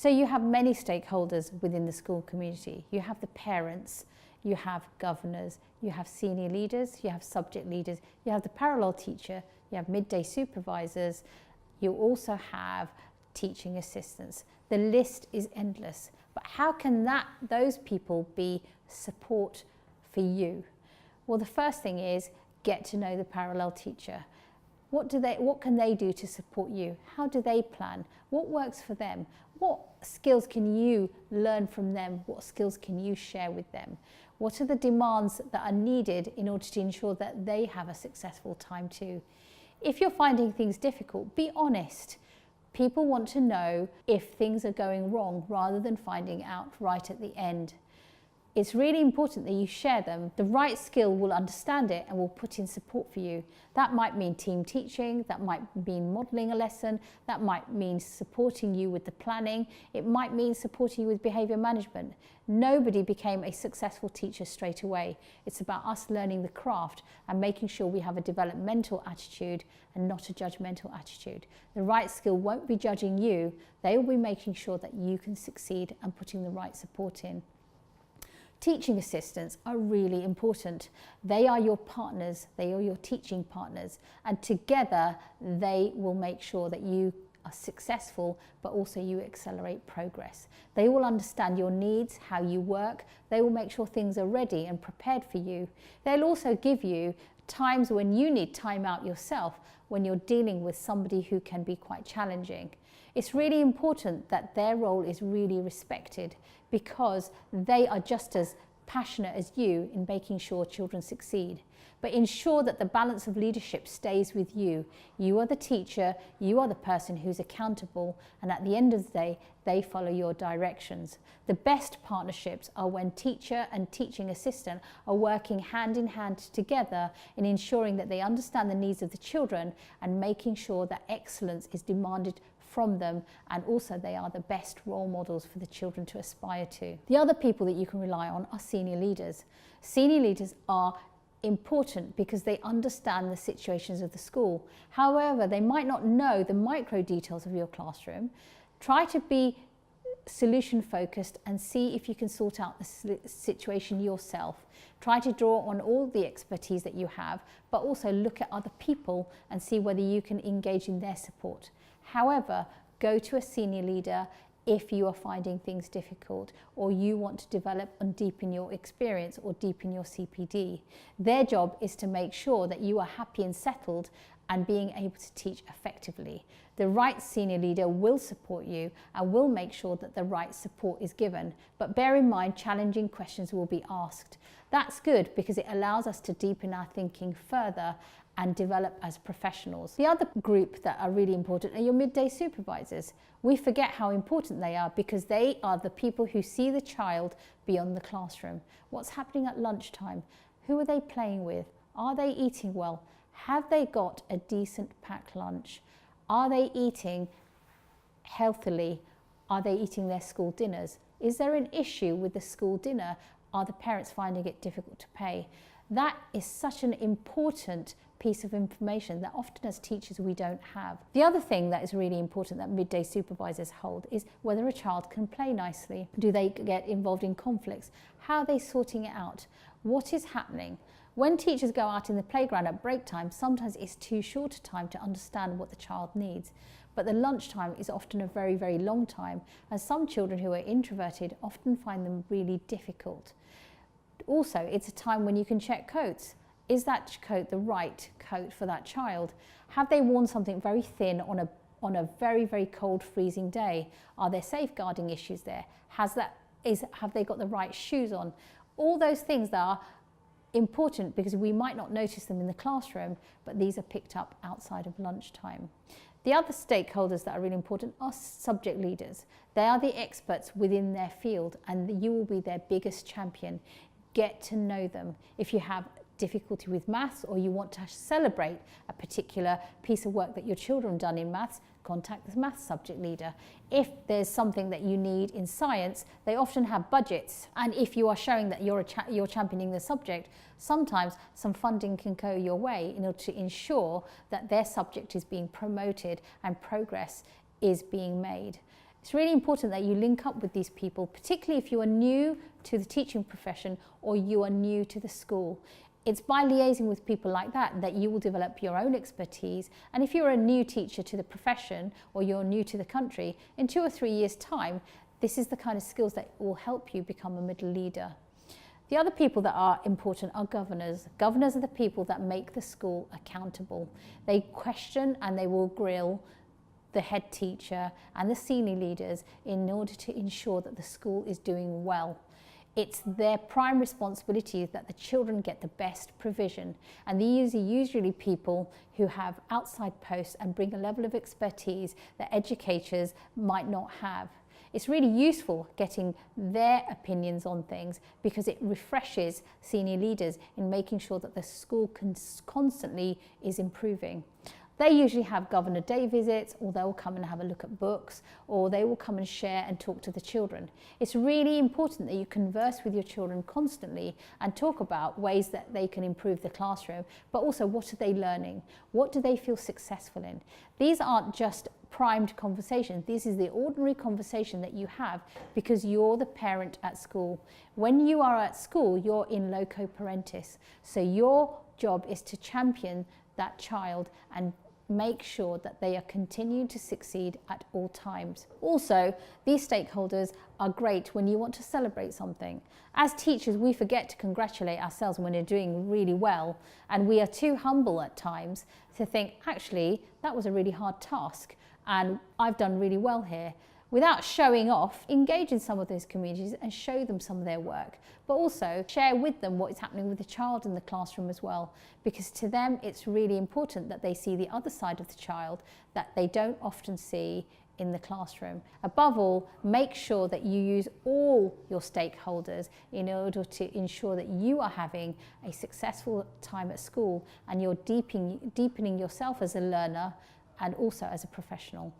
So you have many stakeholders within the school community. You have the parents, you have governors, you have senior leaders, you have subject leaders, you have the parallel teacher, you have midday supervisors, you also have teaching assistants. The list is endless. But how can those people be support for you? Well, the first thing is get to know the parallel teacher. What can they do to support you? How do they plan? What works for them? What skills can you learn from them? What skills can you share with them? What are the demands that are needed in order to ensure that they have a successful time too? If you're finding things difficult, be honest. People want to know if things are going wrong rather than finding out right at the end. It's really important that you share them. The right skill will understand it and will put in support for you. That might mean team teaching, that might mean modelling a lesson, that might mean supporting you with the planning, it might mean supporting you with behaviour management. Nobody became a successful teacher straight away. It's about us learning the craft and making sure we have a developmental attitude and not a judgmental attitude. The right skill won't be judging you, they will be making sure that you can succeed and putting the right support in. Teaching assistants are really important. They are your partners, they are your teaching partners, and together they will make sure that you are successful, but also you accelerate progress. They will understand your needs, how you work, they will make sure things are ready and prepared for you. They'll also give you times when you need time out yourself, when you're dealing with somebody who can be quite challenging. It's really important that their role is really respected, because they are just as passionate as you in making sure children succeed. But ensure that the balance of leadership stays with you. You are the teacher, you are the person who's accountable, and at the end of the day, they follow your directions. The best partnerships are when teacher and teaching assistant are working hand in hand together in ensuring that they understand the needs of the children and making sure that excellence is demanded from them, and also they are the best role models for the children to aspire to. The other people that you can rely on are senior leaders. Senior leaders are important because they understand the situations of the school. However, they might not know the micro details of your classroom. Try to be solution focused and see if you can sort out the situation yourself. Try to draw on all the expertise that you have, but also look at other people and see whether you can engage in their support. However, go to a senior leader if you are finding things difficult or you want to develop and deepen your experience or deepen your CPD. Their job is to make sure that you are happy and settled and being able to teach effectively. The right senior leader will support you and will make sure that the right support is given. But bear in mind, challenging questions will be asked. That's good because it allows us to deepen our thinking further and develop as professionals. The other group that are really important are your midday supervisors. We forget how important they are because they are the people who see the child beyond the classroom. What's happening at lunchtime? Who are they playing with? Are they eating well? Have they got a decent packed lunch? Are they eating healthily? Are they eating their school dinners? Is there an issue with the school dinner? Are the parents finding it difficult to pay? That is such an important piece of information that often as teachers we don't have. The other thing that is really important that midday supervisors hold is whether a child can play nicely. Do they get involved in conflicts? How are they sorting it out? What is happening? When teachers go out in the playground at break time, sometimes it's too short a time to understand what the child needs. But the lunchtime is often a very, very long time, and some children who are introverted often find them really difficult. Also, it's a time when you can check coats. Is that coat the right coat for that child? Have they worn something very thin on a very, very cold, freezing day? Are there safeguarding issues there? Have they got the right shoes on? All those things that are important because we might not notice them in the classroom, but these are picked up outside of lunchtime. The other stakeholders that are really important are subject leaders. They are the experts within their field and you will be their biggest champion. Get to know them. If you have difficulty with maths or you want to celebrate a particular piece of work that your children have done in maths, contact the maths subject leader. If there's something that you need in science, they often have budgets, and if you are showing that you're championing the subject, sometimes some funding can go your way in order to ensure that their subject is being promoted and progress is being made. It's really important that you link up with these people, particularly if you are new to the teaching profession or you are new to the school. It's by liaising with people like that that you will develop your own expertise. And if you're a new teacher to the profession or you're new to the country, in 2 or 3 years' time, this is the kind of skills that will help you become a middle leader. The other people that are important are governors. Governors are the people that make the school accountable. They question and they will grill the head teacher and the senior leaders in order to ensure that the school is doing well. It's their prime responsibility that the children get the best provision, and these are usually people who have outside posts and bring a level of expertise that educators might not have. It's really useful getting their opinions on things because it refreshes senior leaders in making sure that the school constantly is improving. They usually have Governor Day visits, or they'll come and have a look at books, or they will come and share and talk to the children. It's really important that you converse with your children constantly and talk about ways that they can improve the classroom, but also what are they learning? What do they feel successful in? These aren't just primed conversations. This is the ordinary conversation that you have because you're the parent at school. When you are at school, you're in loco parentis. So your job is to champion that child and make sure that they are continuing to succeed at all times. Also, these stakeholders are great when you want to celebrate something. As teachers, we forget to congratulate ourselves when we're doing really well, and we are too humble at times to think, actually, that was a really hard task and I've done really well here. Without showing off, engage in some of those communities and show them some of their work, but also share with them what is happening with the child in the classroom as well, because to them it's really important that they see the other side of the child that they don't often see in the classroom. Above all, make sure that you use all your stakeholders in order to ensure that you are having a successful time at school and you're deepening yourself as a learner and also as a professional.